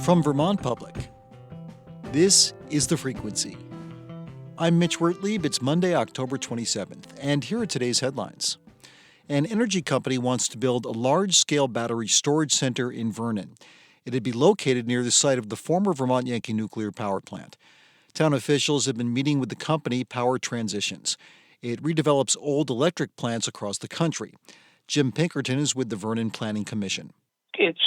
From Vermont Public, this is The Frequency. I'm Mitch Wertlieb. It's Monday, October 27th, and here are today's headlines. An energy company wants to build a large-scale battery storage center in Vernon. It'd be located near the site of the former Vermont Yankee nuclear power plant. Town officials have been meeting with the company Power Transitions. It redevelops old electric plants across the country. Jim Pinkerton is with the Vernon Planning Commission. It's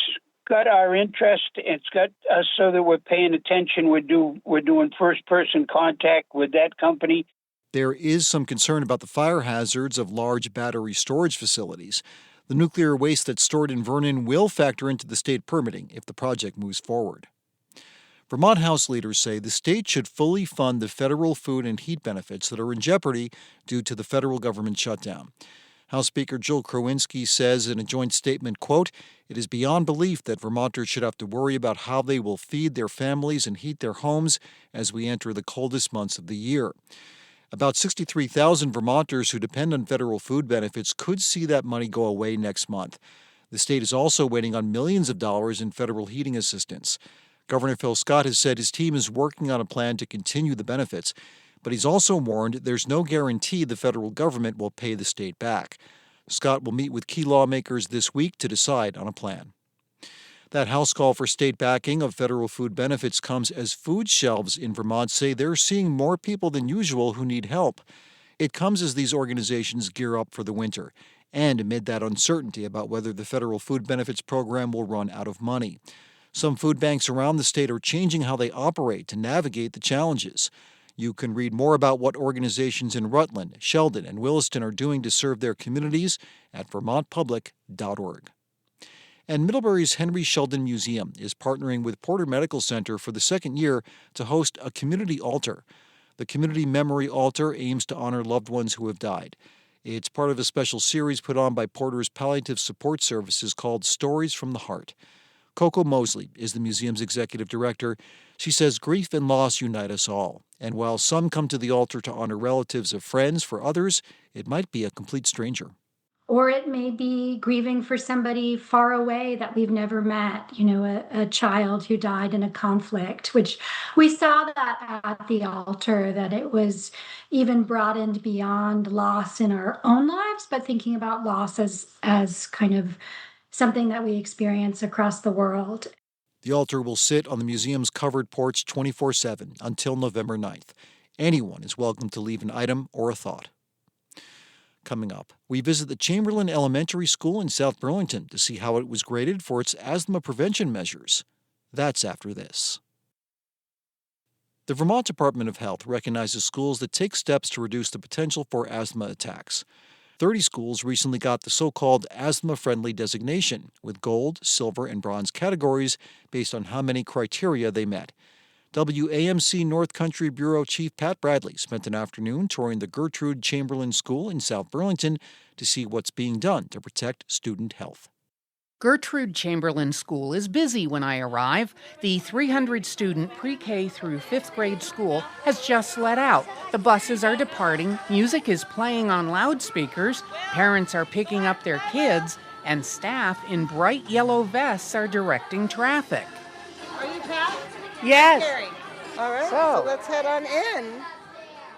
got our interest. It's got us so that we're paying attention. We're doing first-person contact with that company. There is some concern about the fire hazards of large battery storage facilities. The nuclear waste that's stored in Vernon will factor into the state permitting if the project moves forward. Vermont House leaders say the state should fully fund the federal food and heat benefits that are in jeopardy due to the federal government shutdown. House Speaker Joel Krowinski says in a joint statement, quote, "It is beyond belief that Vermonters should have to worry about how they will feed their families and heat their homes as we enter the coldest months of the year." About 63,000 Vermonters who depend on federal food benefits could see that money go away next month. The state is also waiting on millions of dollars in federal heating assistance. Governor Phil Scott has said his team is working on a plan to continue the benefits, but he's also warned there's no guarantee the federal government will pay the state back. Scott will meet with key lawmakers this week to decide on a plan. That House call for state backing of federal food benefits comes as food shelves in Vermont say they're seeing more people than usual who need help. It comes as these organizations gear up for the winter, and amid that uncertainty about whether the federal food benefits program will run out of money. Some food banks around the state are changing how they operate to navigate the challenges. You can read more about what organizations in Rutland, Sheldon, and Williston are doing to serve their communities at vermontpublic.org. And Middlebury's Henry Sheldon Museum is partnering with Porter Medical Center for the second year to host a community altar. The Community Memory Altar aims to honor loved ones who have died. It's part of a special series put on by Porter's Palliative Support Services called Stories from the Heart. Coco Mosley is the museum's executive director. She says grief and loss unite us all. And while some come to the altar to honor relatives of friends, for others, it might be a complete stranger. Or it may be grieving for somebody far away that we've never met, a child who died in a conflict, which we saw that at the altar, that it was even broadened beyond loss in our own lives, but thinking about loss as kind of something that we experience across the world. The altar will sit on the museum's covered porch 24/7 until November 9th. Anyone is welcome to leave an item or a thought. Coming up, we visit the Chamberlain Elementary School in South Burlington to see how it was graded for its asthma prevention measures. That's after this. The Vermont Department of Health recognizes schools that take steps to reduce the potential for asthma attacks. 30 schools recently got the so-called asthma-friendly designation, with gold, silver, and bronze categories based on how many criteria they met. WAMC North Country Bureau Chief Pat Bradley spent an afternoon touring the Gertrude Chamberlain School in South Burlington to see what's being done to protect student health. Gertrude Chamberlain School is busy when I arrive. The 300-student pre-K through 5th grade school has just let out. The buses are departing, music is playing on loudspeakers, parents are picking up their kids, and staff in bright yellow vests are directing traffic. Are you Pat? Yes. Carrie. All right, so let's head on in.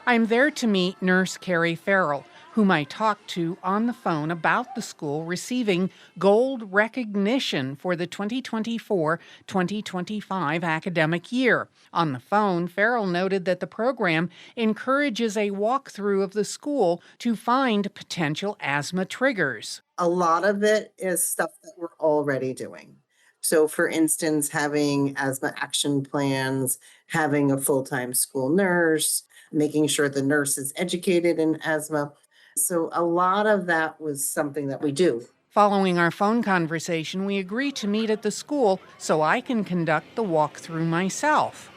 I'm there to meet Nurse Carrie Farrell, whom I talked to on the phone about the school receiving gold recognition for the 2024-2025 academic year. On the phone, Farrell noted that the program encourages a walkthrough of the school to find potential asthma triggers. A lot of it is stuff that we're already doing. So, for instance, having asthma action plans, having a full-time school nurse, making sure the nurse is educated in asthma. So a lot of that was something that we do. Following our phone conversation, we agree to meet at the school so I can conduct the walkthrough myself.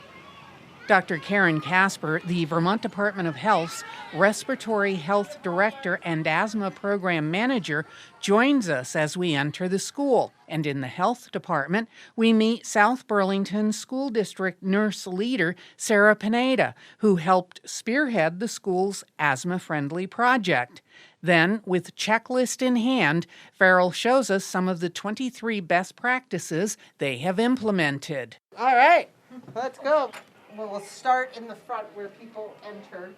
Dr. Karen Casper, the Vermont Department of Health's Respiratory Health Director and Asthma Program Manager, joins us as we enter the school. And in the health department, we meet South Burlington School District nurse leader Sarah Pineda, who helped spearhead the school's asthma-friendly project. Then, with checklist in hand, Farrell shows us some of the 23 best practices they have implemented. All right, let's go. We'll start in the front where people enter.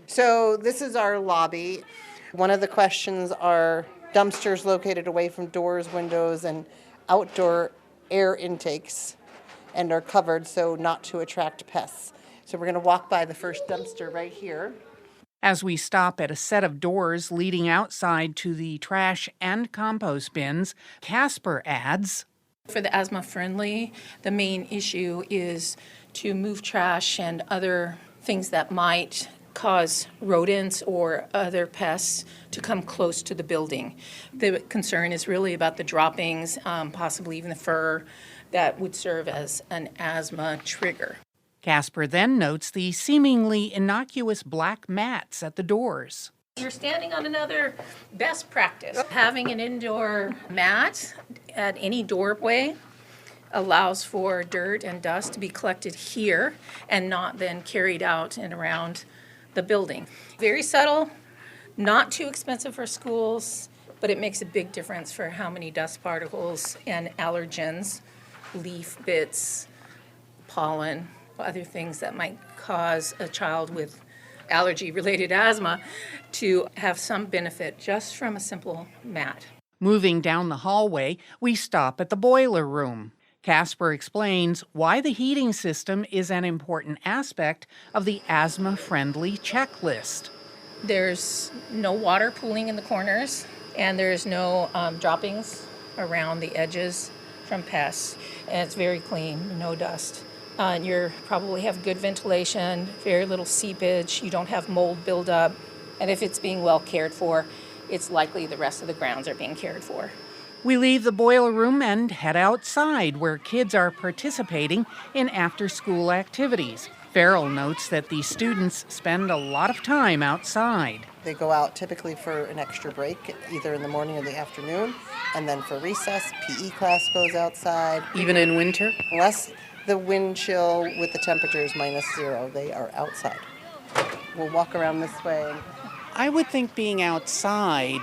So this is our lobby. One of the questions are dumpsters located away from doors, windows, and outdoor air intakes, and are covered so not to attract pests. So we're going to walk by the first dumpster right here. As we stop at a set of doors leading outside to the trash and compost bins, Casper adds, for the asthma friendly, the main issue is to move trash and other things that might cause rodents or other pests to come close to the building. The concern is really about the droppings, possibly even the fur, that would serve as an asthma trigger. Casper then notes the seemingly innocuous black mats at the doors. You're standing on another best practice. Having an indoor mat at any doorway allows for dirt and dust to be collected here and not then carried out and around the building. Very subtle, not too expensive for schools, but it makes a big difference for how many dust particles and allergens, leaf bits, pollen, other things that might cause a child with allergy-related asthma to have some benefit just from a simple mat. Moving down the hallway, we stop at the boiler room. Casper explains why the heating system is an important aspect of the asthma-friendly checklist. There's no water pooling in the corners, and there's no droppings around the edges from pests. And it's very clean, no dust. And you probably have good ventilation, very little seepage, you don't have mold buildup. And if it's being well cared for, it's likely the rest of the grounds are being cared for. We leave the boiler room and head outside where kids are participating in after-school activities. Farrell notes that the students spend a lot of time outside. They go out typically for an extra break, either in the morning or the afternoon, and then for recess, PE class goes outside. Even in winter? Unless the wind chill with the temperatures -0, they are outside. We'll walk around this way. I would think being outside,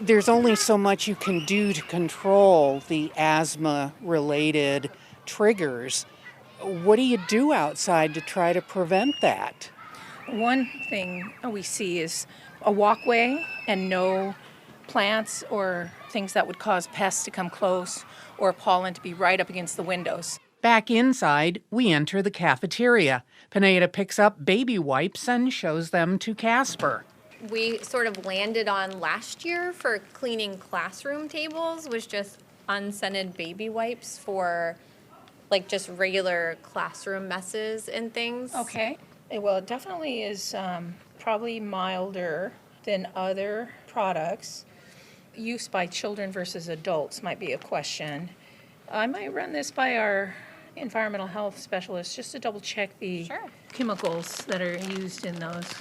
there's only so much you can do to control the asthma-related triggers. What do you do outside to try to prevent that? One thing we see is a walkway and no plants or things that would cause pests to come close or pollen to be right up against the windows. Back inside, we enter the cafeteria. Pineda picks up baby wipes and shows them to Casper. We sort of landed on last year for cleaning classroom tables was just unscented baby wipes for like just regular classroom messes and things. Okay. Well, it definitely is probably milder than other products. Use by children versus adults might be a question. I might run this by our environmental health specialist just to double check the chemicals that are used in those.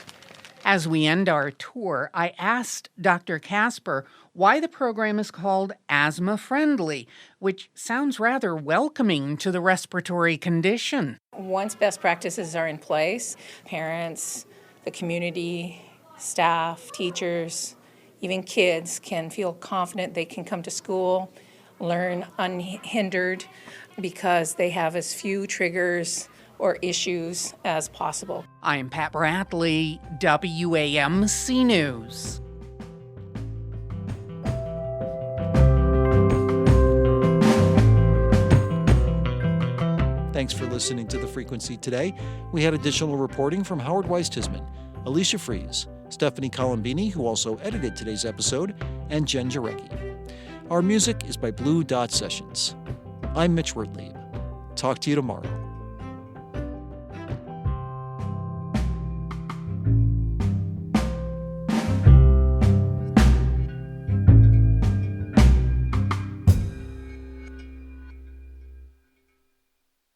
As we end our tour, I asked Dr. Casper why the program is called Asthma Friendly, which sounds rather welcoming to the respiratory condition. Once best practices are in place, parents, the community, staff, teachers, even kids can feel confident they can come to school, learn unhindered, because they have as few triggers or issues as possible. I'm Pat Bradley, WAMC News. Thanks for listening to The Frequency today. We had additional reporting from Howard Weiss-Tisman, Alicia Fries, Stephanie Colombini, who also edited today's episode, and Jen Jarecki. Our music is by Blue Dot Sessions. I'm Mitch Wertlieb. Talk to you tomorrow.